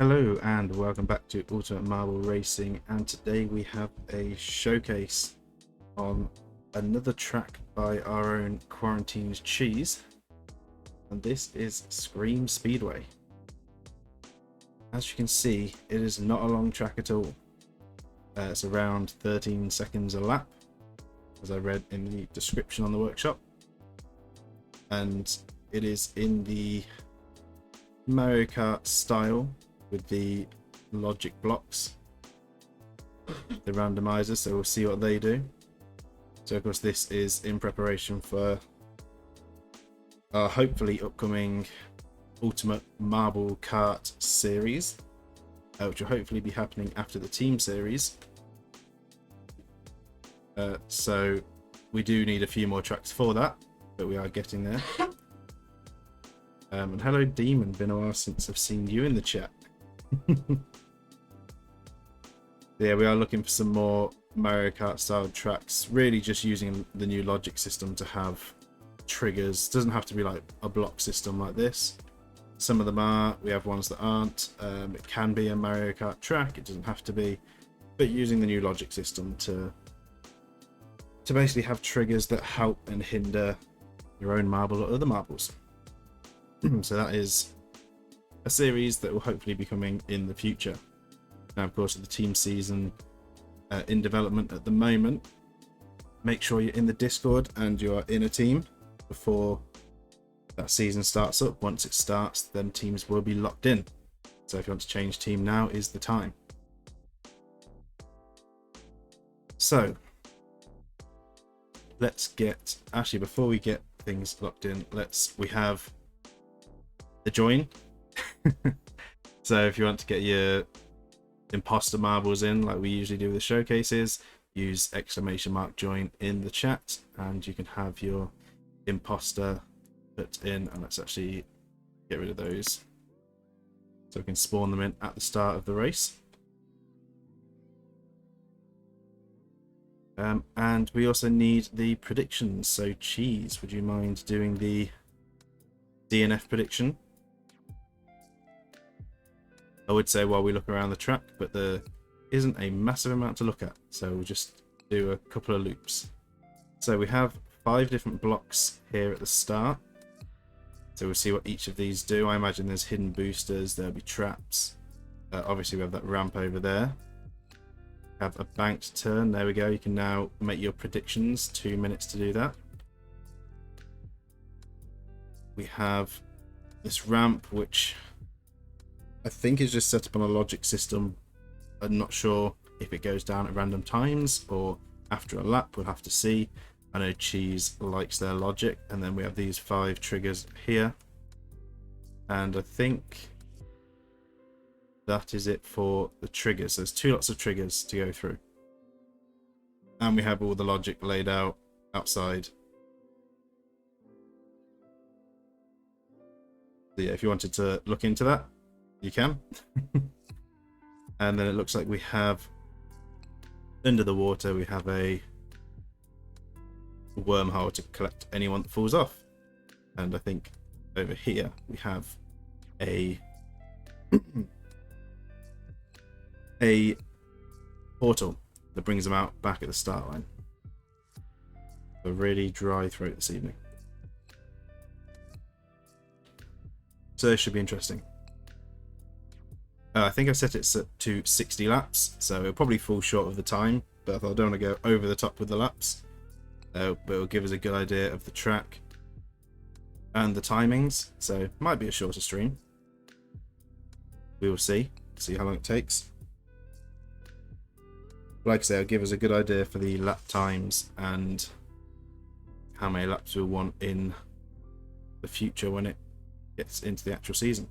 Hello and welcome back to Ultimate Marble Racing, and today we have a showcase on another track by our own Quarantine's Cheese, and this is Scream Speedway. As you can see, it is not a long track at all. It's around 13 seconds a lap, as I read in the description on the workshop, and it is in the Mario Kart style with the logic blocks, the randomizers, so we'll see what they do. So of course this is in preparation for our hopefully upcoming Ultimate Marble Kart series, which will hopefully be happening after the team series. So we do need a few more tracks for that, but we are getting there. And hello Demon, been a while since I've seen you in the chat. Yeah, we are looking for some more Mario Kart style tracks, really just using the new logic system to have triggers. Doesn't have to be like a block system like this. Some of them are, we have ones that aren't. It can be a Mario Kart track, it doesn't have to be, but using the new logic system to basically have triggers that help and hinder your own marble or other marbles. So that is a series that will hopefully be coming in the future. Now, of course, with the team season in development at the moment, make sure you're in the Discord and you are in a team before that season starts up. Once it starts, then teams will be locked in. So if you want to change team, now is the time. So let's get, actually before we get things locked in, we have the join. So if you want to get your imposter marbles in like we usually do with the showcases, use !join in the chat and you can have your imposter put in. And let's actually get rid of those so we can spawn them in at the start of the race. And we also need the predictions. So Cheese, would you mind doing the DNF prediction? I would say while we look around the track, but there isn't a massive amount to look at, so we'll just do a couple of loops. So we have 5 different blocks here at the start, so we'll see what each of these do. I imagine there's hidden boosters, there'll be traps. Obviously we have that ramp over there. Have a banked turn, there we go. You can now make your predictions, 2 minutes to do that. We have this ramp, which I think is just set up on a logic system. I'm not sure if it goes down at random times or after a lap, we'll have to see. I know Cheese likes their logic. And then we have these 5 triggers here. And I think that is it for the triggers. There's 2 lots of triggers to go through. And we have all the logic laid out outside. So yeah, if you wanted to look into that, you can. And then it looks like we have under the water, we have a wormhole to collect anyone that falls off. And I think over here we have a a portal that brings them out back at the start line. A really dry throat this evening, so this should be interesting. I think I set it to 60 laps, so it'll probably fall short of the time, but I thought I don't want to go over the top with the laps. But it'll give us a good idea of the track and the timings, so it might be a shorter stream. We will see how long it takes. Like I say, it'll give us a good idea for the lap times and how many laps we'll want in the future when it gets into the actual season.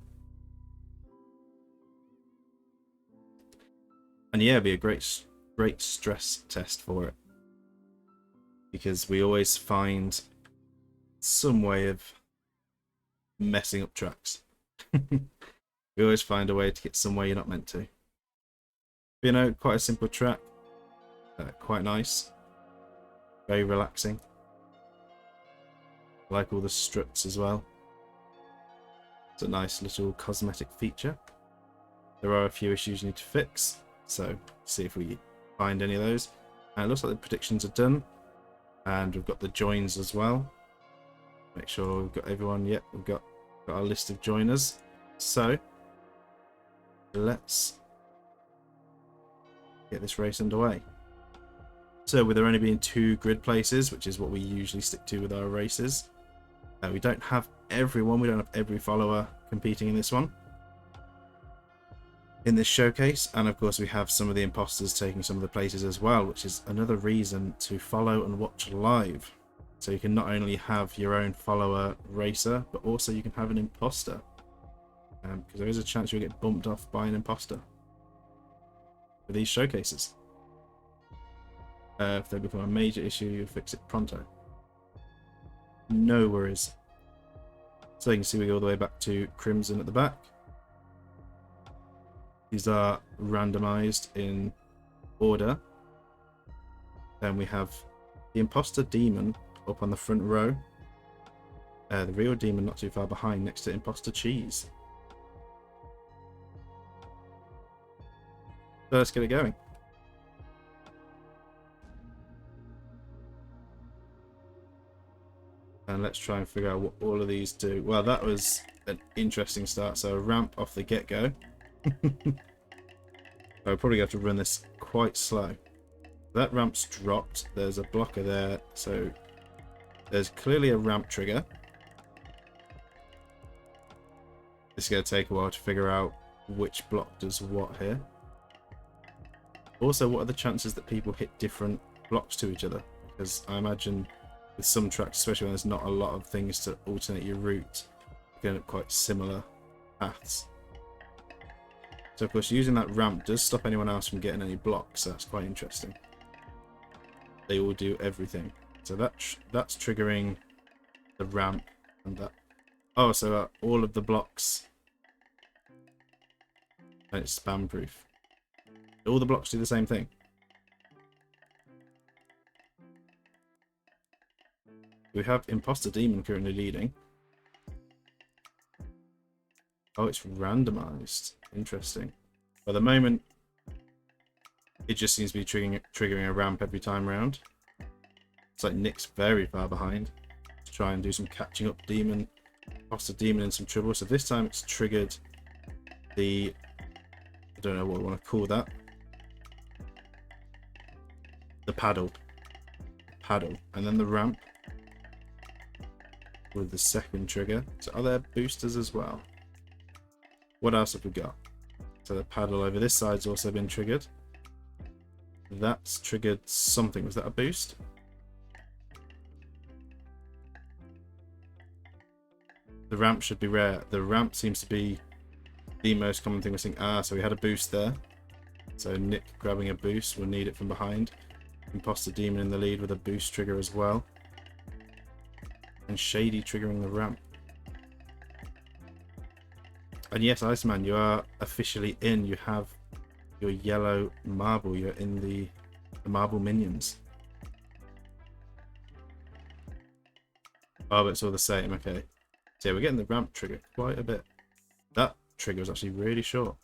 And yeah, it'd be a great stress test for it, because we always find some way of messing up tracks. We always find a way to get somewhere you're not meant to. But, you know, quite a simple track, quite nice, very relaxing. I like all the struts as well. It's a nice little cosmetic feature. There are a few issues you need to fix, so see if we find any of those. And it looks like the predictions are done, and we've got the joins as well. Make sure we've got everyone. Yep, we've got our list of joiners. So let's get this race underway. So with there only being 2 grid places, which is what we usually stick to with our races, we don't have everyone, we don't have every follower competing in this one, in this showcase. And of course we have some of the imposters taking some of the places as well, which is another reason to follow and watch live. So you can not only have your own follower racer, but also you can have an imposter, because there is a chance you'll get bumped off by an imposter for these showcases. If they become a major issue, you'll fix it pronto. No worries. So you can see we go all the way back to Crimson at the back. These are randomized in order. Then we have the imposter demon up on the front row. The real demon not too far behind, next to imposter cheese. So let's get it going. And let's try and figure out what all of these do. Well, that was an interesting start. So a ramp off the get-go. I'll probably have to run this quite slow. That ramp's dropped. There's a blocker there. So there's clearly a ramp trigger. It's going to take a while to figure out which block does what here. Also, what are the chances that people hit different blocks to each other? Because I imagine with some tracks, especially when there's not a lot of things to alternate your route, you're going up quite similar paths. So of course using that ramp does stop anyone else from getting any blocks, so that's quite interesting. They all do everything. So that's triggering the ramp and that. Oh, so all of the blocks, and it's spam proof. All the blocks do the same thing. We have Imposter Demon currently leading. Oh, it's randomized. Interesting. At the moment, it just seems to be triggering a ramp every time round. It's like Nick's very far behind. Let's try and do some catching up. Demon, Imposter Demon in some trouble. So this time it's triggered the, I don't know what I want to call that. The paddle, and then the ramp with the second trigger. So are there boosters as well? What else have we got? So the paddle over this side's also been triggered. That's triggered something. Was that a boost? The ramp should be rare. The ramp seems to be the most common thing we're seeing. Ah, so we had a boost there. So Nick grabbing a boost. We'll need it from behind. Imposter Demon in the lead with a boost trigger as well. And Shady triggering the ramp. And yes, Iceman, you are officially in. You have your yellow marble. You're in the marble minions. Oh, but it's all the same. Okay. So yeah, we're getting the ramp trigger quite a bit. That trigger was actually really short.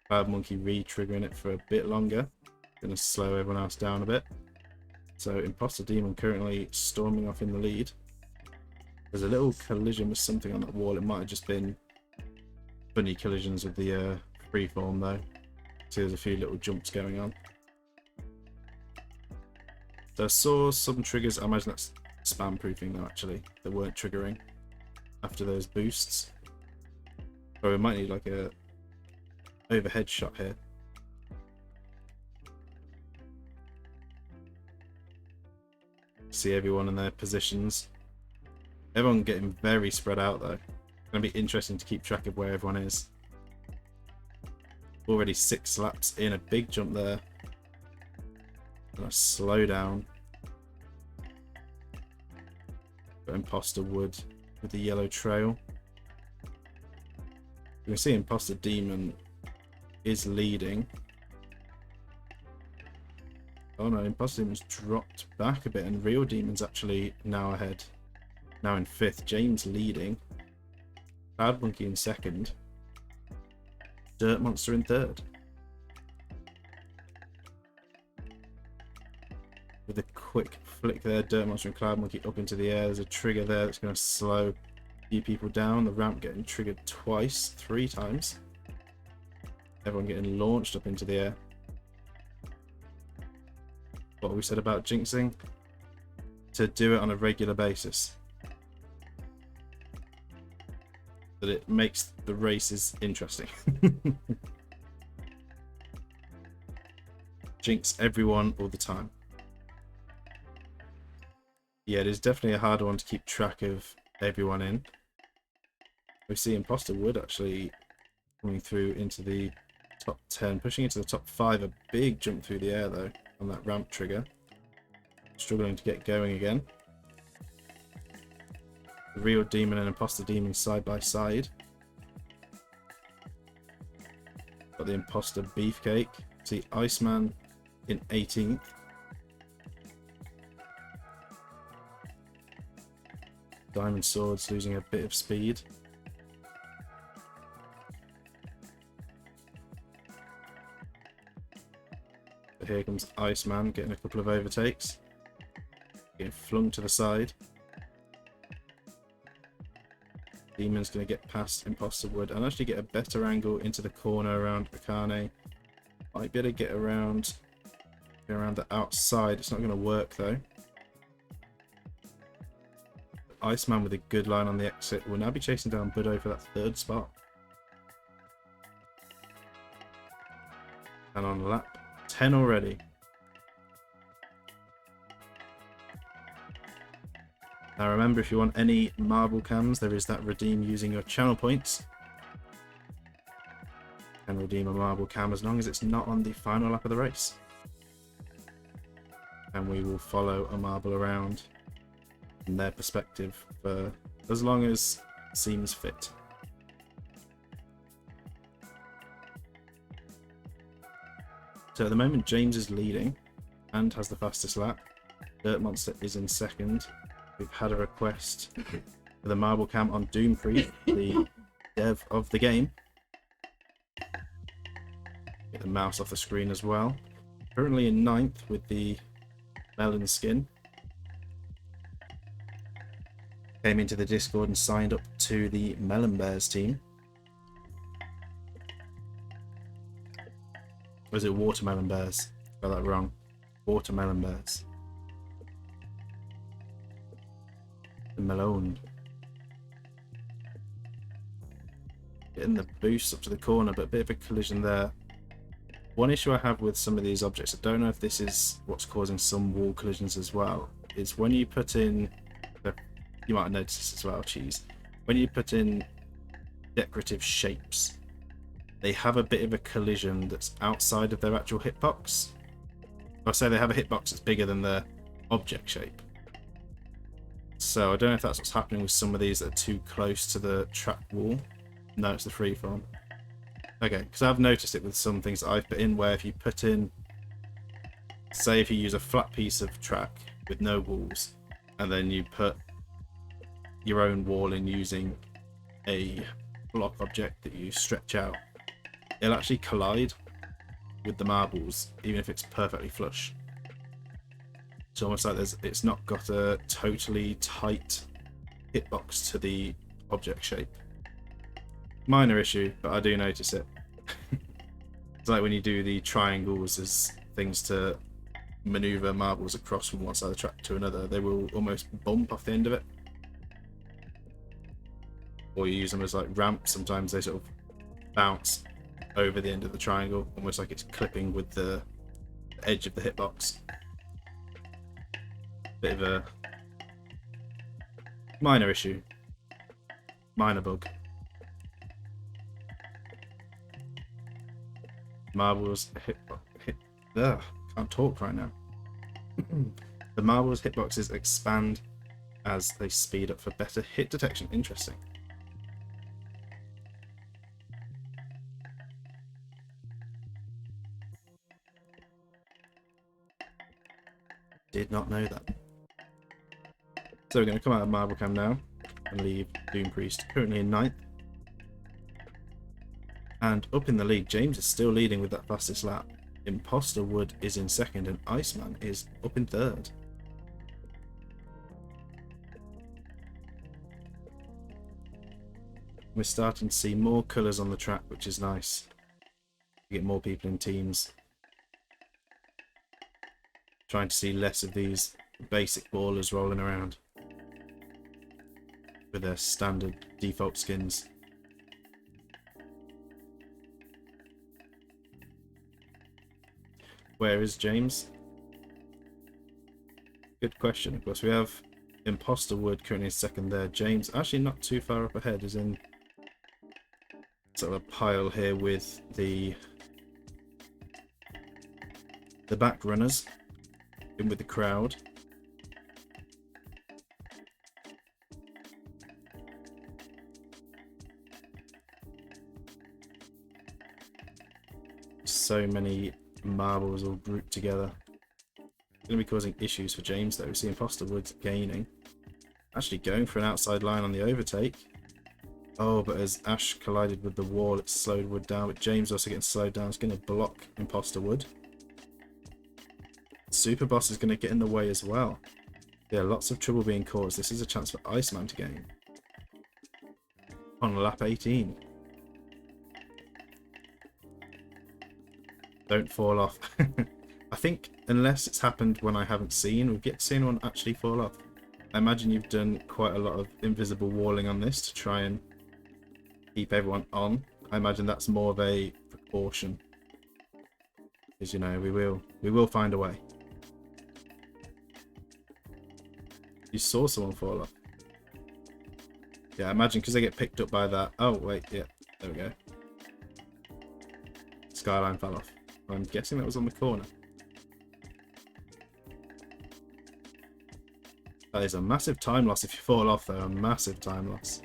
Cloud Monkey re-triggering it for a bit longer. Gonna slow everyone else down a bit. So Imposter Demon currently storming off in the lead. There's a little collision with something on that wall. It might have just been funny collisions with the freeform though. See, there's a few little jumps going on. So I saw some triggers. I imagine that's spam proofing though, actually, that weren't triggering after those boosts. Or we might need like a overhead shot here. See everyone in their positions. Everyone getting very spread out though. It's going to be interesting to keep track of where everyone is. Already 6 laps in, a big jump there. Gonna slow down. Got Imposter Wood with the yellow trail. You can see Imposter Demon is leading. Oh no, Imposter Demon's dropped back a bit, and Real Demon's actually now ahead. Now in 5th. James leading. Cloud Monkey in 2nd. Dirt Monster in third. With a quick flick there, Dirt Monster and Cloud Monkey up into the air. There's a trigger there that's going to slow a few people down. The ramp getting triggered twice, 3 times. Everyone getting launched up into the air. What we said about jinxing? To do it on a regular basis. That it makes the races interesting. Jinx everyone all the time. Yeah, it is definitely a harder one to keep track of everyone in. We see Imposter Wood actually coming through into the top 10, pushing into the top 5. A big jump through the air though on that ramp trigger. Struggling to get going again. The Real Demon and Imposter Demon side by side. Got the Imposter Beefcake. See Iceman in 18th. Diamond Swords losing a bit of speed. But here comes Iceman getting a couple of overtakes. Getting flung to the side. Demon's going to get past Imposter Wood and actually get a better angle into the corner around Akane. Might be able to get around the outside. It's not going to work though. Iceman with a good line on the exit will now be chasing down Budo for that 3rd spot. And on lap 10 already. Now remember, if you want any marble cams, there is that redeem using your channel points. You can redeem a marble cam as long as it's not on the final lap of the race. And we will follow a marble around from their perspective for as long as seems fit. So at the moment James is leading and has the fastest lap. Dirt Monster is in 2nd. We've had a request for the marble cam on Doomfree, the dev of the game. Get the mouse off the screen as well. Currently in 9th with the melon skin. Came into the Discord and signed up to the Melon Bears team. Or is it Watermelon Bears? Got that wrong. Watermelon Bears. The Malone. Getting the boost up to the corner, but a bit of a collision there. One issue I have with some of these objects, I don't know if this is what's causing some wall collisions as well, is when you put in, you might have noticed this as well, Cheese, when you put in decorative shapes, they have a bit of a collision that's outside of their actual hitbox. I say they have a hitbox that's bigger than the object shape. So I don't know if that's what's happening with some of these that are too close to the track wall. No, it's the freeform. Okay, because I've noticed it with some things that I've put in where if you put in, say if you use a flat piece of track with no walls, and then you put your own wall in using a block object that you stretch out, it'll actually collide with the marbles, even if it's perfectly flush. It's almost like it's not got a totally tight hitbox to the object shape. Minor issue, but I do notice it. It's like when you do the triangles as things to maneuver marbles across from one side of the track to another, they will almost bump off the end of it. Or you use them as like ramps, sometimes they sort of bounce over the end of the triangle, almost like it's clipping with the edge of the hitbox. Bit of a minor issue, minor bug. Marbles can't talk right now. The marbles hitboxes expand as they speed up for better hit detection. Interesting. Did not know that. So we're going to come out of Marble Cam now and leave Doom Priest currently in 9th. And up in the league, James is still leading with that fastest lap. Imposter Wood is in second and Iceman is up in third. We're starting to see more colours on the track, which is nice. We get more people in teams. Trying to see less of these basic ballers rolling around with their standard default skins. Where is James? Good question. Of course, we have Imposter Wood currently in second there. James actually not too far up ahead, is in sort of a pile here with the back runners, in with the crowd. So many marbles all grouped together. Going to be causing issues for James though. We see Imposter Woods gaining. Actually going for an outside line on the overtake. Oh, but as Ash collided with the wall, it slowed Wood down. But James also getting slowed down. It's going to block Imposter Wood. Super Boss is going to get in the way as well. Yeah, lots of trouble being caused. This is a chance for Iceman to gain. On lap 18. Don't fall off. I think unless it's happened when I haven't seen, we've yet to see anyone actually fall off. I imagine you've done quite a lot of invisible walling on this to try and keep everyone on. I imagine that's more of a precaution. Because, you know, we will find a way. You saw someone fall off. Yeah, I imagine because they get picked up by that. Oh, wait, yeah, there we go. Skyline fell off. I'm guessing that was on the corner. That is a massive time loss if you fall off though, a massive time loss.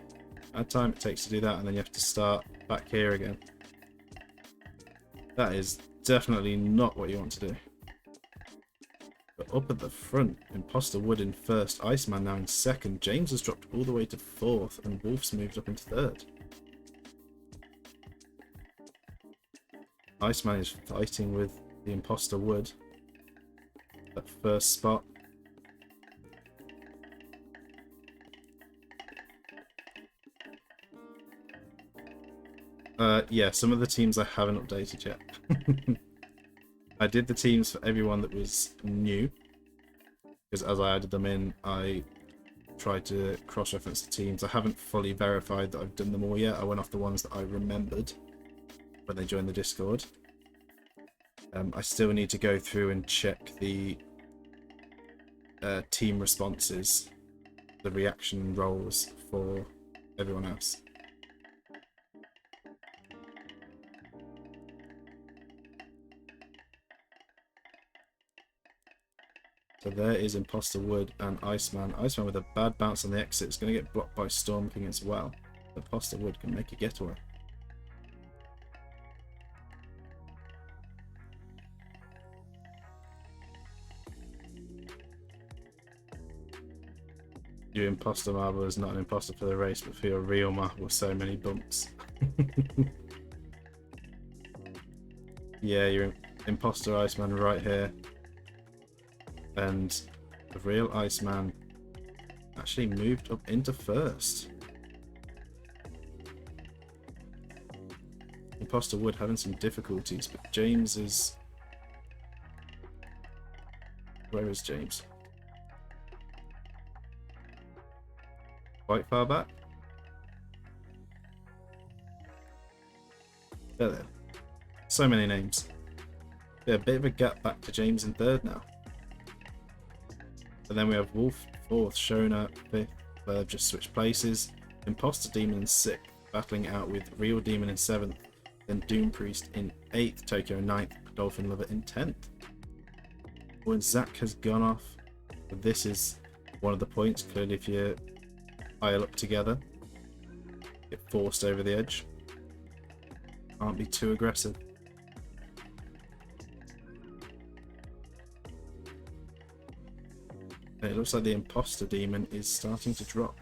That time it takes to do that, and then you have to start back here again. That is definitely not what you want to do. But up at the front, Imposter Wood in first, Iceman now in second, James has dropped all the way to fourth, and Wolf's moved up into third. Iceman is fighting with the Imposter Wood. That first spot. Yeah, some of the teams I haven't updated yet. I did the teams for everyone that was new, because as I added them in, I tried to cross-reference the teams. I haven't fully verified that I've done them all yet. I went off the ones that I remembered when they joined the Discord. I still need to go through and check the team responses, the reaction roles for everyone else. So there is Imposter Wood and Iceman. Iceman with a bad bounce on the exit is going to get blocked by Storm King as well. Imposter Wood can make a getaway. Your imposter marble is not an imposter for the race, but for your real marble, so many bumps. Yeah, your imposter Iceman right here. And the real Iceman actually moved up into first. Imposter Wood having some difficulties, but James is... Where is James? Quite far back. There. So many names. Yeah, a bit of a gap back to James in third now. And then we have Wolf fourth, Shona fifth. They've just switched places. Imposter Demon in sixth, battling out with Real Demon in seventh. Then Doom Priest in eighth, Tokyo ninth, Dolphin Lover in 10th. When Zach has gone off, this is one of the points. Clearly, if you pile up together, get forced over the edge. Can't be too aggressive. And it looks like the Imposter Demon is starting to drop.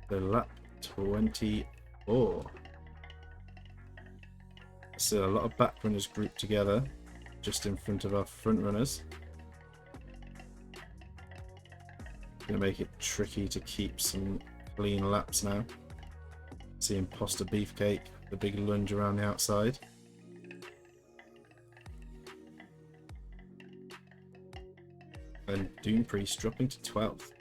So lap 24. So a lot of back runners grouped together just in front of our front runners. Gonna make it tricky to keep some clean laps now. See Imposter Beefcake, the big lunge around the outside. And Doom Priest dropping to 12th.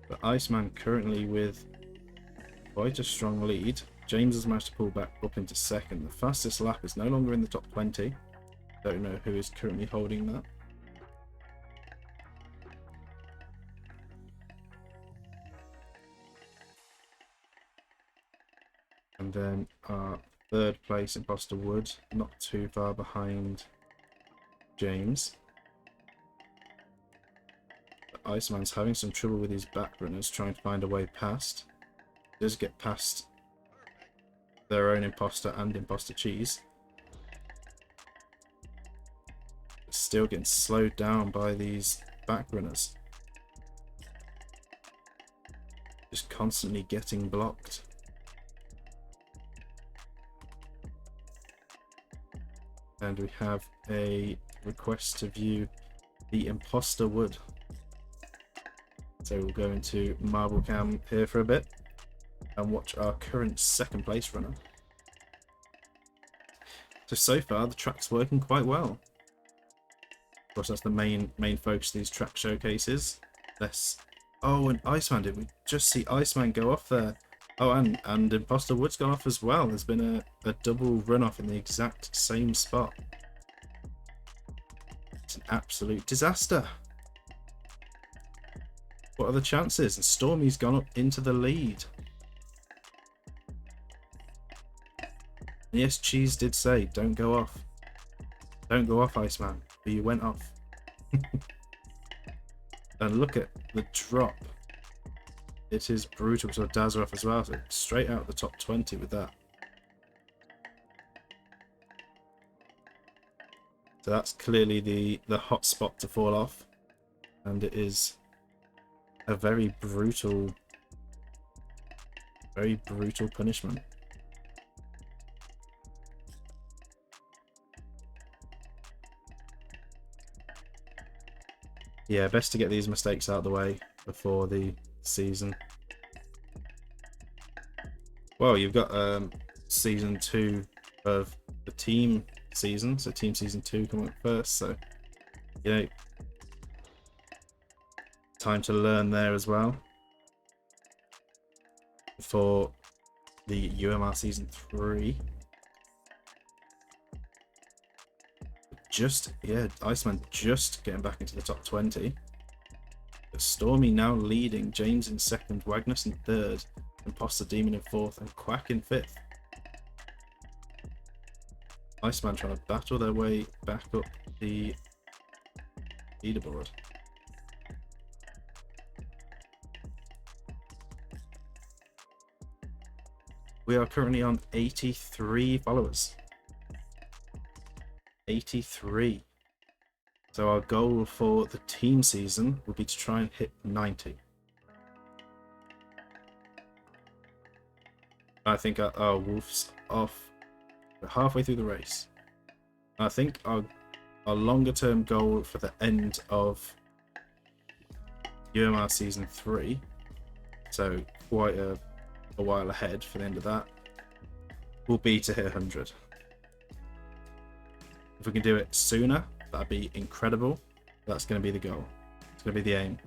But Iceman currently with quite a strong lead. James has managed to pull back up into second. The fastest lap is no longer in the top 20. Don't know who is currently holding that. And then our third place, Imposter Wood, not too far behind James. But Iceman's having some trouble with his back runners, trying to find a way past. He does get past their own Imposter and Imposter Cheese. But still getting slowed down by these back runners. Just constantly getting blocked. And we have a request to view the Imposter Wood. So we'll go into Marble Cam here for a bit and watch our current second place runner. So far the track's working quite well. Of course, that's the main focus of these track showcases. Oh, and Iceman, did we just see Iceman go off there? Oh, and Imposter Wood's gone off as well. There's been a double run-off in the exact same spot. It's an absolute disaster. What are the chances? And Stormy's gone up into the lead. Yes, Cheese did say, don't go off. Don't go off, Iceman. But you went off. And look at the drop. It is brutal. So Dazza as well. So straight out the top 20 with that. So that's clearly the hot spot to fall off. And it is a very brutal punishment. Yeah, best to get these mistakes out of the way before the season. Well, you've got season 2 of the team season, so team season 2 coming up first, so you know, time to learn there as well for the UMR season 3. Iceman just getting back into the top 20. But Stormy now leading, James in second, Wagnus in third, Imposter Demon in fourth, and Quack in fifth. Iceman trying to battle their way back up the leaderboard. We are currently on 83 followers. 83. So our goal for the team season would be to try and hit 90. I think our Wolf's off. We're halfway through the race. I think our longer term goal for the end of UMR season 3, so quite a while ahead for the end of that, will be to hit 100. If we can do it sooner, that'd be incredible. That's going to be the goal. It's going to be the aim.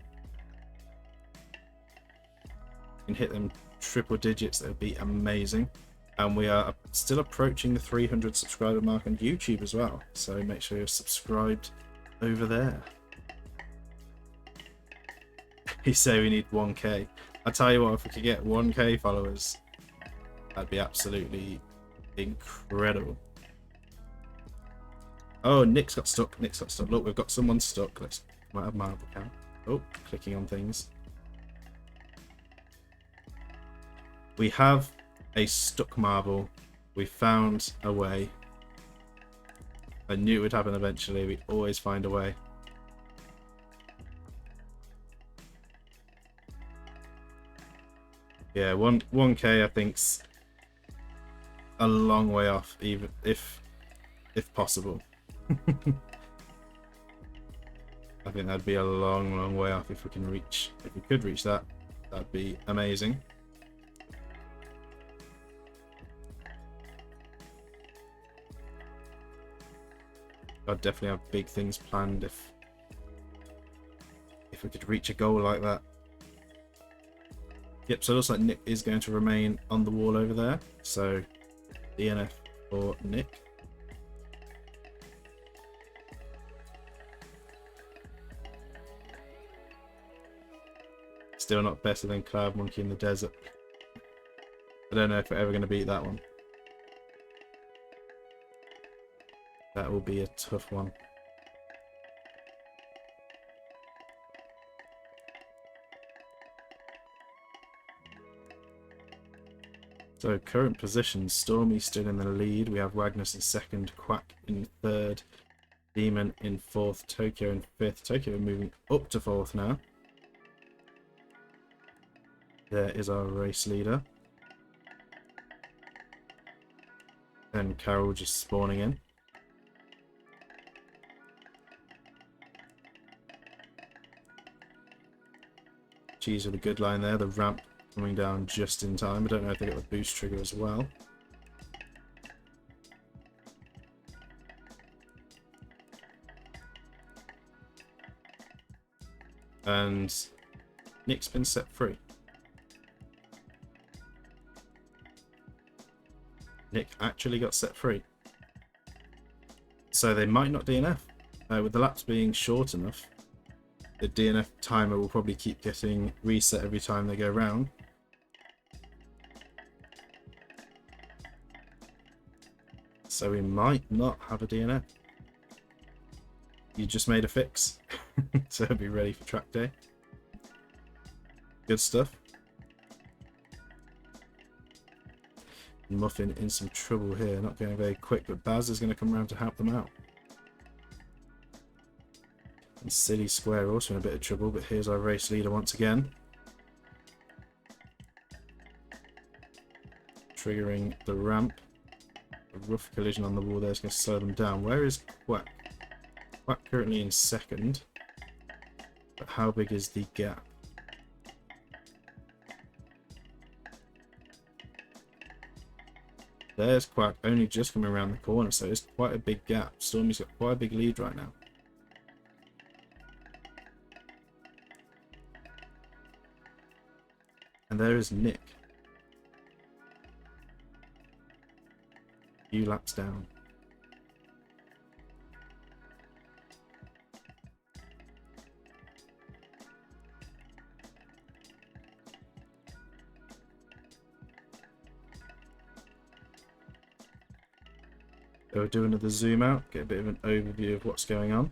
We can hit them triple digits, that would be amazing. And we are still approaching the 300 subscriber mark on YouTube as well, so make sure you're subscribed over there. You say we need 1k. I tell you what, if we could get 1k followers, that'd be absolutely incredible. Oh, Nick's got stuck. Look, we've got someone stuck. Let's might have Marble Cam. Oh, clicking on things. We have a stuck marble. We found a way. I knew it would happen eventually. We always find a way. Yeah, 1K I think's a long way off, even if possible. I think that'd be a long way off if we could reach that. That'd be amazing. I'd definitely have big things planned if we could reach a goal like that. Yep, so it looks like Nick is going to remain on the wall over there. So DNF for Nick. Still not better than Cloud Monkey in the Desert. I don't know if we're ever going to beat that one. That will be a tough one. So current position, Stormy still in the lead. We have Wagnus in second, Quack in third, Demon in fourth, Tokyo in fifth. Tokyo moving up to fourth now. There is our race leader. And Carol just spawning in. Cheese with a good line there. The ramp coming down just in time. I don't know if they got the boost trigger as well. And Nick's been set free. Nick actually got set free. So they might not DNF. With the laps being short enough, the DNF timer will probably keep getting reset every time they go round. So we might not have a DNF. You just made a fix. So be ready for track day. Good stuff. Muffin in some trouble here, not going very quick, but Baz is going to come around to help them out. And City Square also in a bit of trouble, but here's our race leader once again. Triggering the ramp. A rough collision on the wall there is going to slow them down. Where is Quack? Quack currently in second, but how big is the gap? There's Quack only just coming around the corner, so it's quite a big gap. Stormy's got quite a big lead right now. And there is Nick. A few laps down. So we'll do another zoom out, get a bit of an overview of what's going on.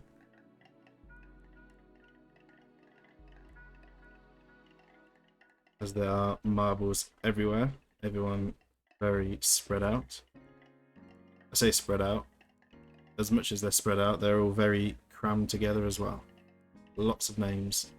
As there are marbles everywhere, everyone very spread out. I say spread out, as much as they're spread out, they're all very crammed together as well. Lots of names.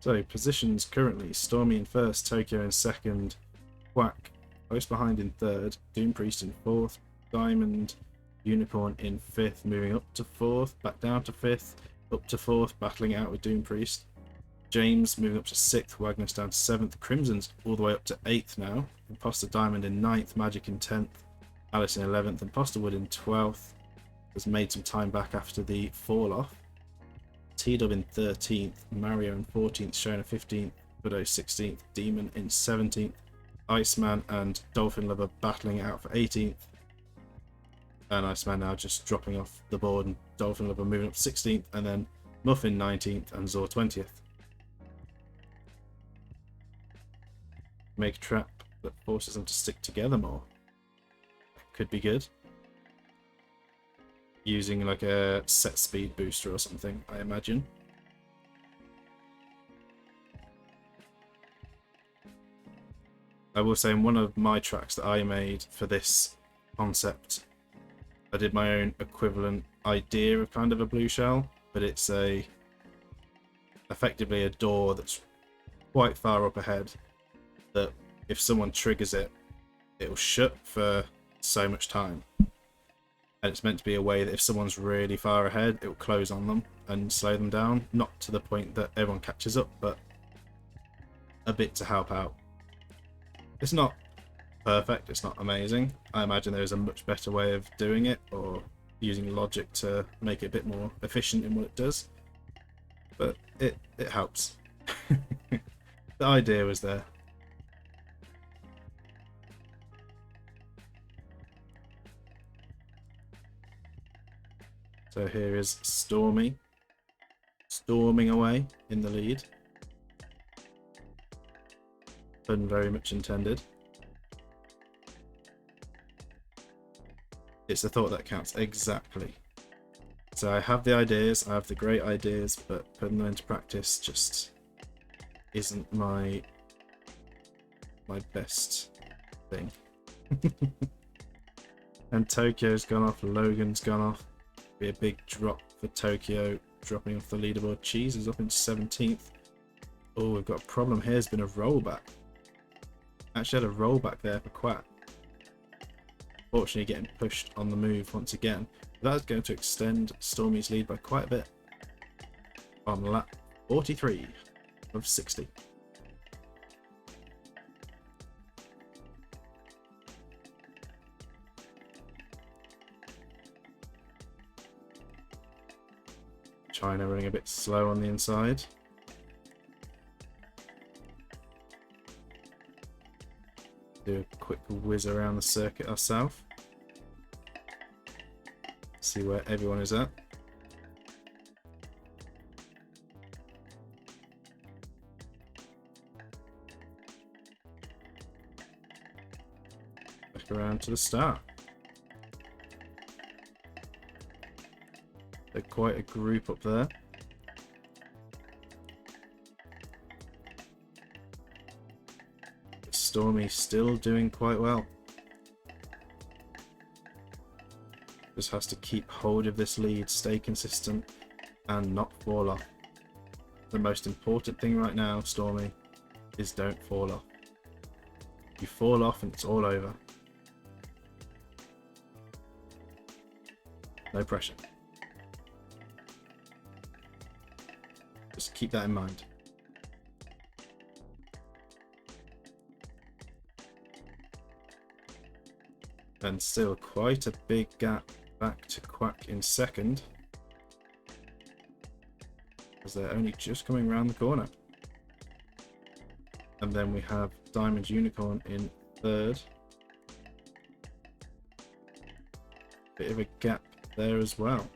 So positions currently, Stormy in first, Tokyo in second, Quack close behind in third, Doom Priest in fourth, Diamond, Unicorn in fifth, moving up to fourth, back down to fifth, up to fourth, battling out with Doom Priest. James moving up to sixth, Wagnus down to seventh, Crimson's all the way up to eighth now, Imposter Diamond in ninth, Magic in 10th, Alice in 11th, Imposter Wood in 12th, has made some time back after the fall off. T-Dub in 13th, Mario in 14th, Shona 15th, Budo 16th, Demon in 17th, Iceman and Dolphin Lover battling it out for 18th. And Iceman now just dropping off the board, and Dolphin Lover moving up 16th, and then Muffin 19th and Zor 20th. Make a trap that forces them to stick together more. could be good. Using like a set speed booster or something, I imagine. I will say in one of my tracks that I made for this concept, I did my own equivalent idea of kind of a blue shell, but it's effectively a door that's quite far up ahead that if someone triggers it, it'll shut for so much time. And it's meant to be a way that if someone's really far ahead, it will close on them and slow them down. Not to the point that everyone catches up, but a bit to help out. It's not perfect, it's not amazing. I imagine there's a much better way of doing it, or using logic to make it a bit more efficient in what it does. But it helps. The idea was there. So here is Stormy, storming away in the lead. Pun very much intended. It's the thought that counts, exactly. So I have the ideas, I have the great ideas, but putting them into practice just isn't my best thing. And Tokyo's gone off, Logan's gone off. Be a big drop for Tokyo, dropping off the leaderboard. Cheese is up in 17th. Oh, we've got a problem here. There's been a rollback. Actually had a rollback there for Quack. Fortunately getting pushed on the move once again. That's going to extend Stormy's lead by quite a bit. On lap 43 of 60. China running a bit slow on the inside. Do a quick whiz around the circuit ourselves. See where everyone is at. Back around to the start. They're quite a group up there. Stormy still doing quite well. Just has to keep hold of this lead, stay consistent, and not fall off. The most important thing right now, Stormy, is don't fall off. You fall off and it's all over. No pressure. Just keep that in mind. And still quite a big gap back to Quack in second, as they're only just coming around the corner. And then we have Diamond Unicorn in third. Bit of a gap there as well.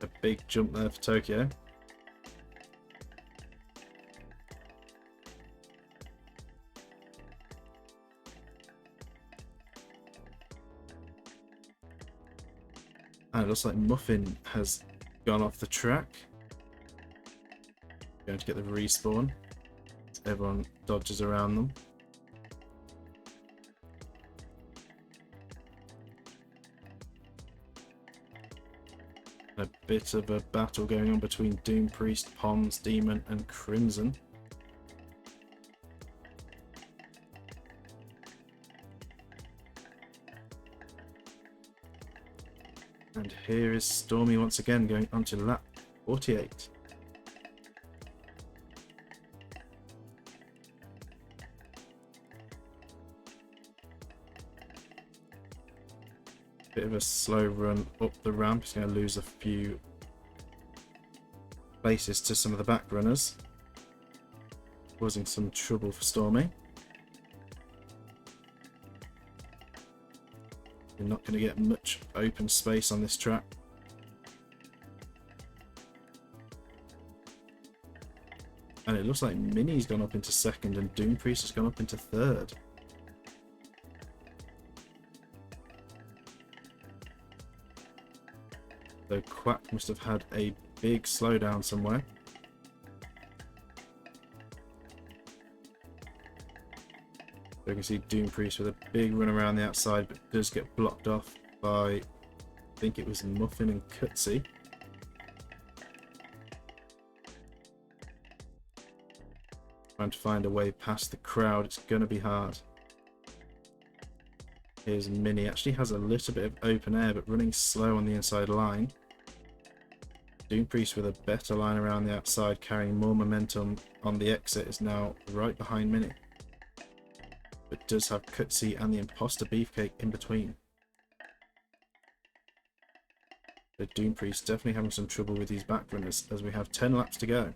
A big jump there for Tokyo. And it looks like Muffin has gone off the track. Going to get the respawn. Everyone dodges around them. A bit of a battle going on between Doom Priest, Poms, Demon and Crimson. And here is Stormy once again going onto lap 48. Bit of a slow run up the ramp. He's going to lose a few places to some of the back runners, causing some trouble for Stormy. You're not going to get much open space on this track. And it looks like Mini's gone up into second and Doom Priest has gone up into third. So Quack must have had a big slowdown somewhere. So you can see Doom Priest with a big run around the outside, but does get blocked off by, I think it was Muffin and Cutsy. Trying to find a way past the crowd, it's going to be hard. Here's Mini, actually has a little bit of open air, but running slow on the inside line. Doom Priest with a better line around the outside, carrying more momentum on the exit, is now right behind Mini. But does have Cutsy and the Imposter Beefcake in between. The Doom Priest definitely having some trouble with these back runners as we have 10 laps to go.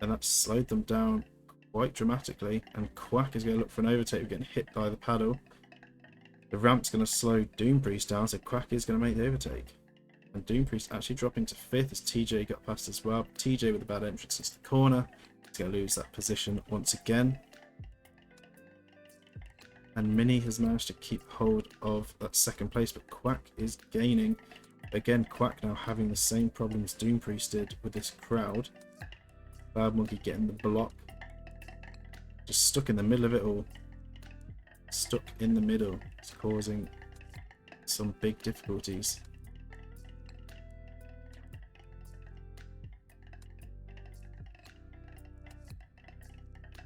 And that's slowed them down quite dramatically, and Quack is going to look for an overtake. We're getting hit by the paddle. The ramp's going to slow Doom Priest down, so Quack is going to make the overtake. And Doom Priest actually dropping to 5th as TJ got past as well. TJ with a bad entrance into the corner. He's going to lose that position once again. And Mini has managed to keep hold of that second place, but Quack is gaining. Again, Quack now having the same problems Doom Priest did with this crowd. Bad Monkey getting the block. Just stuck in the middle of it all. Stuck in the middle. It's causing some big difficulties.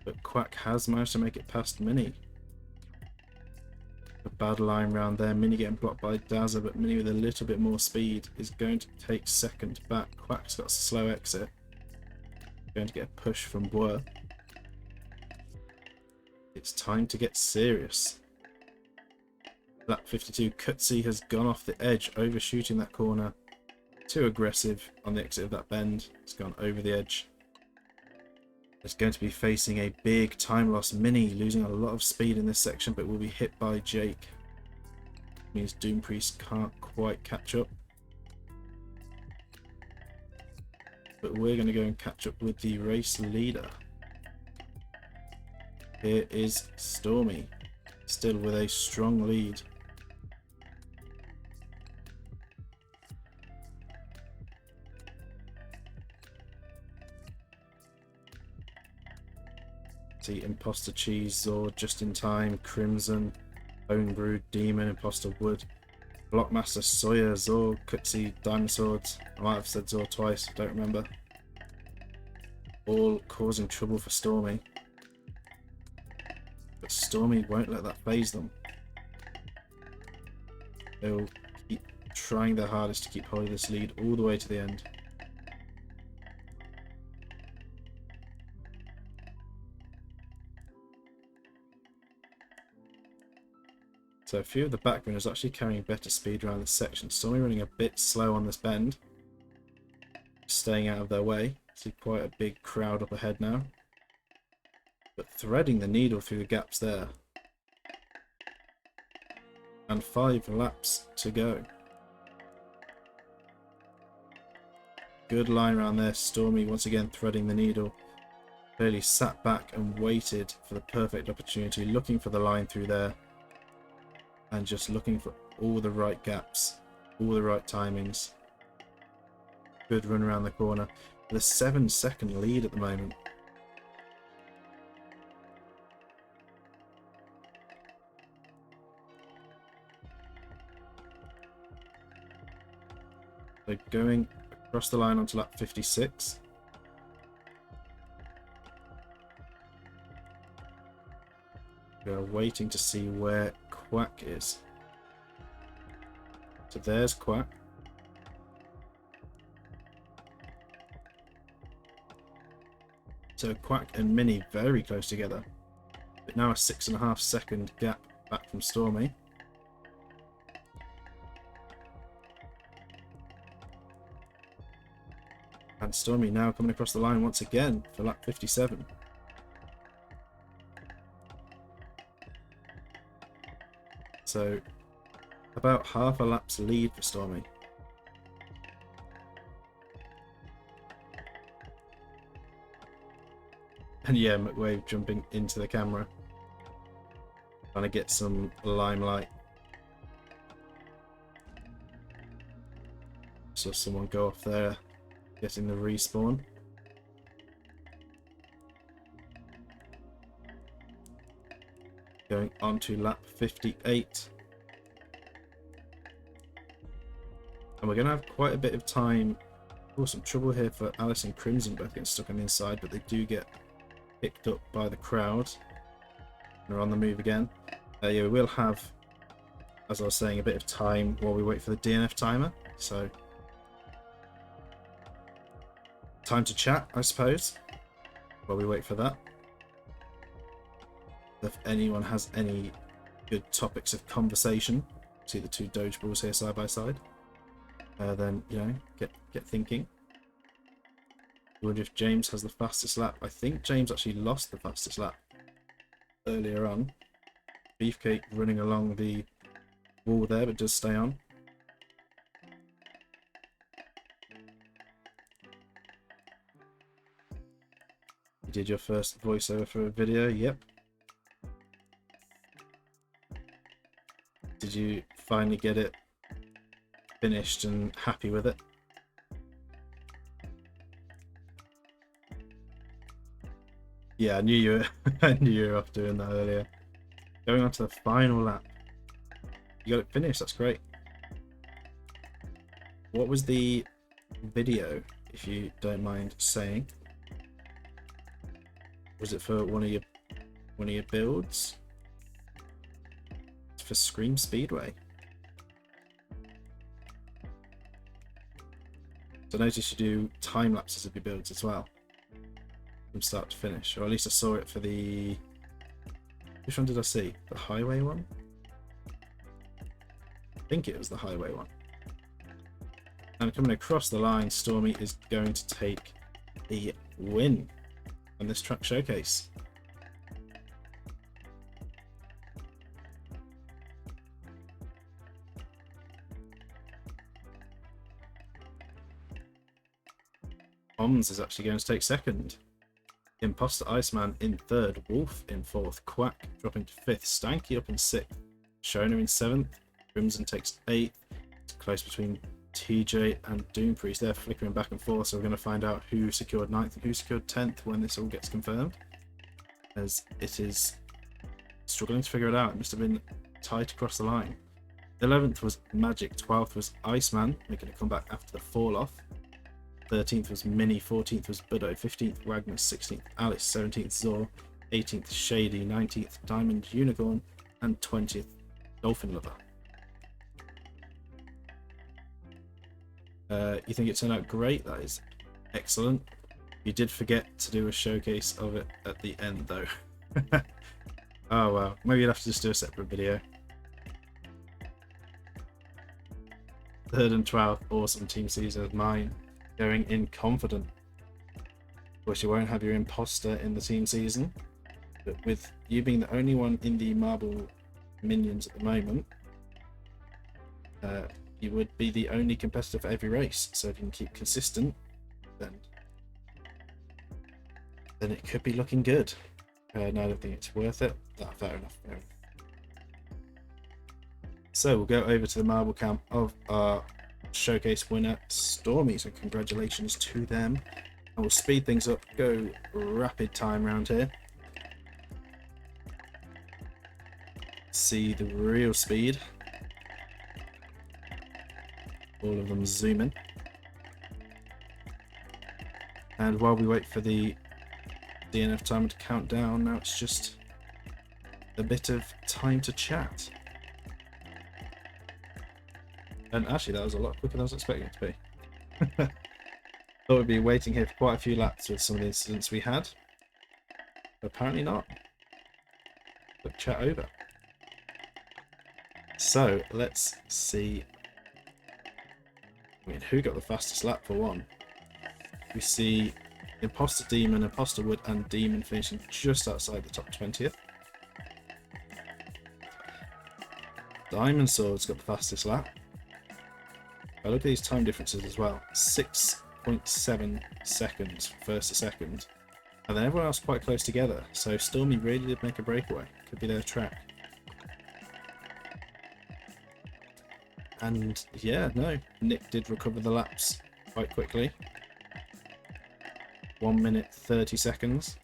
But Quack has managed to make it past Mini. A bad line round there. Mini getting blocked by Dazza, but Mini with a little bit more speed is going to take second back. Quack's got a slow exit. Going to get a push from Boer. It's time to get serious. Lap 52, Cutsy has gone off the edge, overshooting that corner. Too aggressive on the exit of that bend. It's gone over the edge. It's going to be facing a big time loss. Mini losing a lot of speed in this section, but will be hit by Jake. Means Doom Priest can't quite catch up. But we're going to go and catch up with the race leader. Here is Stormy, still with a strong lead. See Imposter Cheese, Zord just in time, Crimson, Homebrewed, Demon, Imposter Wood, Blockmaster, Sawyer, Zord, Cutsy, Diamond Swords. I might have said Zord twice, don't remember. All causing trouble for Stormy. But Stormy won't let that faze them. They'll keep trying their hardest to keep hold of this lead all the way to the end. So a few of the back runners actually carrying better speed around this section. Stormy running a bit slow on this bend. Staying out of their way. See quite a big crowd up ahead now. But threading the needle through the gaps there. And 5 laps to go. Good line around there. Stormy once again threading the needle. Clearly sat back and waited for the perfect opportunity. Looking for the line through there. And just looking for all the right gaps. All the right timings. Good run around the corner. With a 7-second lead at the moment. So going across the line onto lap 56. We are waiting to see where Quack is. So there's Quack. So Quack and Mini very close together. But now a 6.5 second gap back from Stormy. And Stormy now coming across the line once again for lap 57. So about half a lap's lead for Stormy. And yeah, McWave jumping into the camera, trying to get some limelight. Saw someone go off there, getting the respawn. Going on to lap 58. And we're going to have quite a bit of time. Oh, some trouble here for Alice and Crimson, both getting stuck on the inside, but they do get picked up by the crowd. They're on the move again. Yeah, we will have, as I was saying, a bit of time while we wait for the DNF timer. So, time to chat, I suppose, while we wait for that. If anyone has any good topics of conversation, see the two Doge Bulls here side by side, then, you know, get thinking. I wonder if James has the fastest lap. I think James actually lost the fastest lap earlier on. Beefcake running along the wall there, but does stay on. You did your first voiceover for a video, yep. Did you finally get it finished and happy with it? Yeah, I knew you were I knew you were off doing that earlier. Going on to the final lap. You got it finished, that's great. What was the video, if you don't mind saying? Was it for one of your builds? It's for Scream Speedway. So I noticed you do time lapses of your builds as well, from start to finish, or at least I saw it for the. Which one did I see? The highway one? I think it was the highway one. And coming across the line, Stormy is going to take the win on this track showcase. Oms is actually going to take second. Imposter Iceman in third. Wolf in fourth. Quack dropping to fifth. Stanky up in sixth. Shona in seventh. Crimson takes eighth. It's close between TJ and Doompriest. They're flickering back and forth, so we're going to find out who secured ninth and who secured 10th when this all gets confirmed, as it is struggling to figure it out. It must have been tight across the line. 11th was Magic. 12th was Iceman, making a comeback after the fall off. 13th was Mini, 14th was Buddo, 15th Wagner, 16th Alice, 17th Zor, 18th Shady, 19th Diamond Unicorn, and 20th Dolphin Lover. You think it turned out great? That is excellent. You did forget to do a showcase of it at the end though. Oh well, maybe you'll have to just do a separate video. 3rd and 12th, awesome team season of mine. Going in confident. Of course, you won't have your imposter in the team season, but with you being the only one in the marble minions at the moment, you would be the only competitor for every race. So if you can keep consistent, then it could be looking good. No, I don't think it's worth it. Fair enough. Yeah. So we'll go over to the marble camp of our showcase winner, Stormy. So congratulations to them. And we'll speed things up, go rapid time round here. See the real speed. All of them zoom in. And while we wait for the DNF timer to count down, now it's just a bit of time to chat. And actually that was a lot quicker than I was expecting it to be. Thought we'd be waiting here for quite a few laps with some of the incidents we had. But apparently not. But chat over. So let's see. I mean, who got the fastest lap for one? We see Imposter Demon, Imposter Wood, and Demon finishing just outside the top 20th. Diamond Sword's got the fastest lap. I look at these time differences as well. 6.7 seconds first to second. And then everyone else quite close together. So Stormy really did make a breakaway. Could be their track. And yeah, no, Nick did recover the laps quite quickly. 1 minute 30 seconds.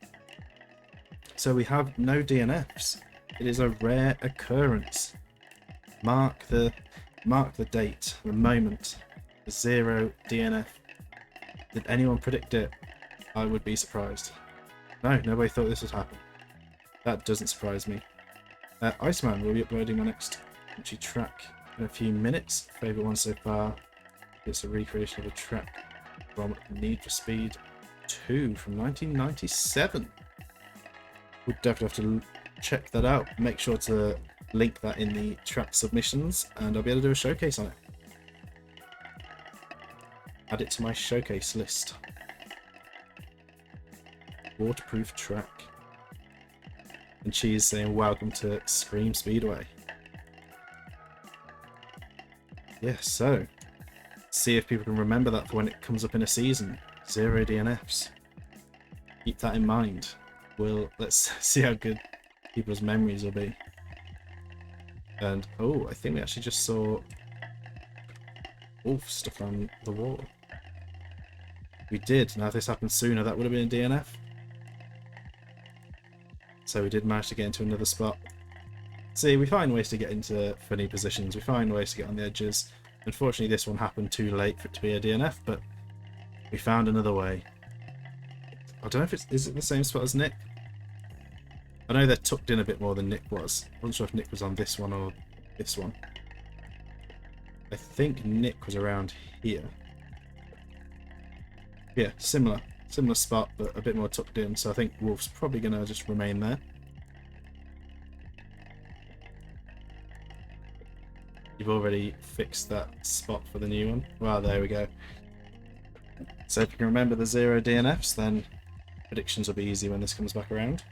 So we have no DNFs. It is a rare occurrence. Mark the date, the moment. 0 DNF. Did anyone predict it? I would be surprised. No, nobody thought this would happen. That doesn't surprise me. Iceman will be uploading my next country track in a few minutes. Favourite one so far. It's a recreation of a track from Need for Speed 2 from 1997. We'll definitely have to check that out. Make sure to link that in the track submissions, and I'll be able to do a showcase on it. Add it to my showcase list. Waterproof track. And Cheese saying welcome to Scream Speedway. Yeah, so see if people can remember that for when it comes up in a season. 0 DNFs. Keep that in mind. Let's see how good people's memories will be. And oh, I think we actually just saw Wolf stuff on the wall. We did. Now if this happened sooner, that would have been a DNF. So we did manage to get into another spot. See, we find ways to get into funny positions. We find ways to get on the edges. Unfortunately, this one happened too late for it to be a DNF, but we found another way. I don't know if is it the same spot as Nick? I know they're tucked in a bit more than Nick was. I wasn't sure if Nick was on this one or this one. I think Nick was around here. Yeah, similar spot, but a bit more tucked in. So I think Wolf's probably going to just remain there. You've already fixed that spot for the new one. Well, there we go. So if you can remember the 0 DNFs, then predictions will be easy when this comes back around.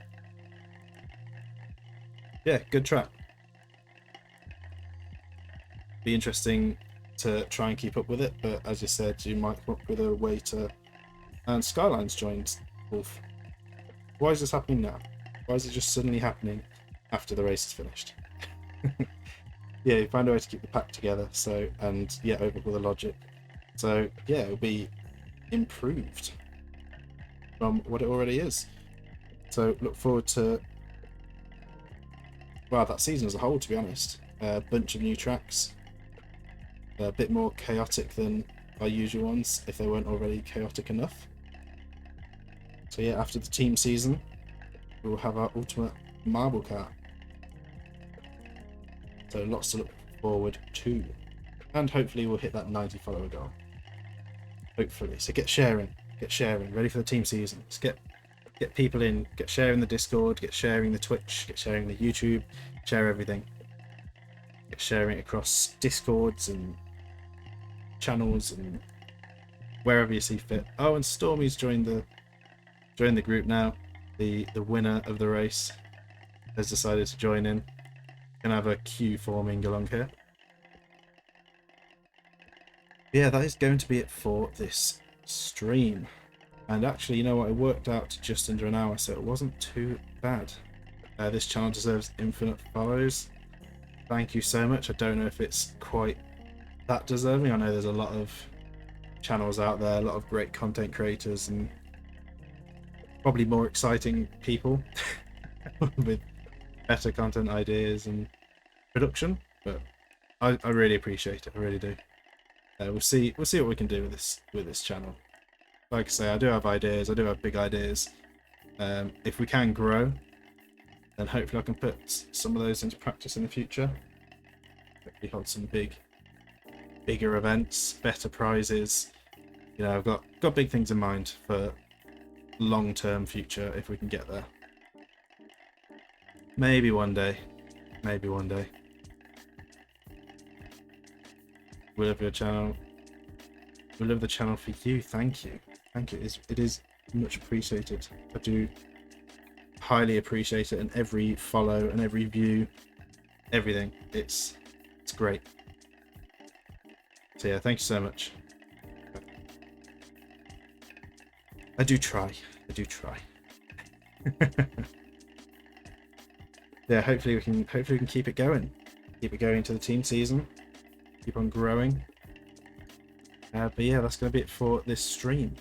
Yeah, good track. Be interesting to try and keep up with it, but as you said, you might come up with a way to... And Skyline's joined Wolf. Why is this happening now? Why is it just suddenly happening after the race is finished? Yeah, you find a way to keep the pack together, so, and yeah, overhaul the logic. So yeah, it'll be improved from what it already is. So look forward to, well, that season as a whole, to be honest. A bunch of new tracks, a bit more chaotic than our usual ones, if they weren't already chaotic enough. So yeah, after the team season, we'll have our ultimate marble car. So lots to look forward to. And hopefully we'll hit that 90 follower goal. Hopefully. So get sharing, ready for the team season. Let's get people in, get sharing the Discord, get sharing the Twitch, get sharing the YouTube, share everything. Get sharing across Discords and channels and wherever you see fit. Oh, and Stormy's joined the group now. The winner of the race has decided to join in. Gonna have a queue forming along here. Yeah, that is going to be it for this stream. And actually, you know what? It worked out to just under an hour, so it wasn't too bad. This channel deserves infinite follows. Thank you so much. I don't know if it's quite that deserving. I know there's a lot of channels out there, a lot of great content creators, and probably more exciting people with better content ideas and production. But I really appreciate it. I really do. We'll see what we can do with this channel. Like I say, I do have ideas. I do have big ideas. If we can grow, then hopefully I can put some of those into practice in the future. Hopefully hold some bigger events, better prizes. You know, I've got big things in mind for long-term future if we can get there. Maybe one day. Maybe one day. We love your channel. We love the channel for you. Thank you. Thank you. It is much appreciated. I do highly appreciate it, and every follow and every view, everything. It's great. So yeah, thank you so much. I do try. Yeah, hopefully we can keep it going. Keep it going to the team season. Keep on growing. But yeah, that's going to be it for this stream.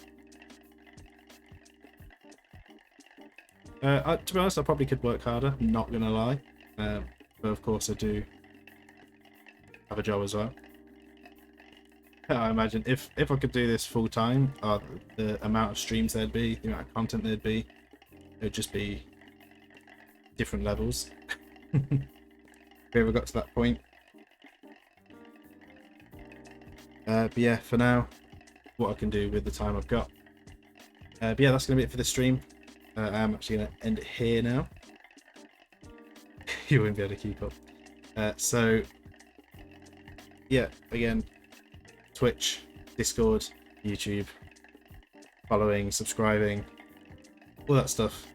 To be honest, I probably could work harder, not going to lie. But of course I do have a job as well. I imagine if I could do this full time, the amount of streams there'd be, the amount of content there'd be, it would just be different levels. If we ever got to that point. But yeah, for now, what I can do with the time I've got. But yeah, that's going to be it for this stream. I'm actually going to end it here now. You wouldn't be able to keep up. So, yeah, again, Twitch, Discord, YouTube, following, subscribing, all that stuff.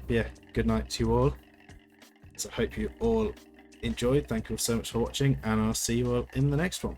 Yeah, good night to you all. So I hope you all enjoyed. Thank you all so much for watching, and I'll see you all in the next one.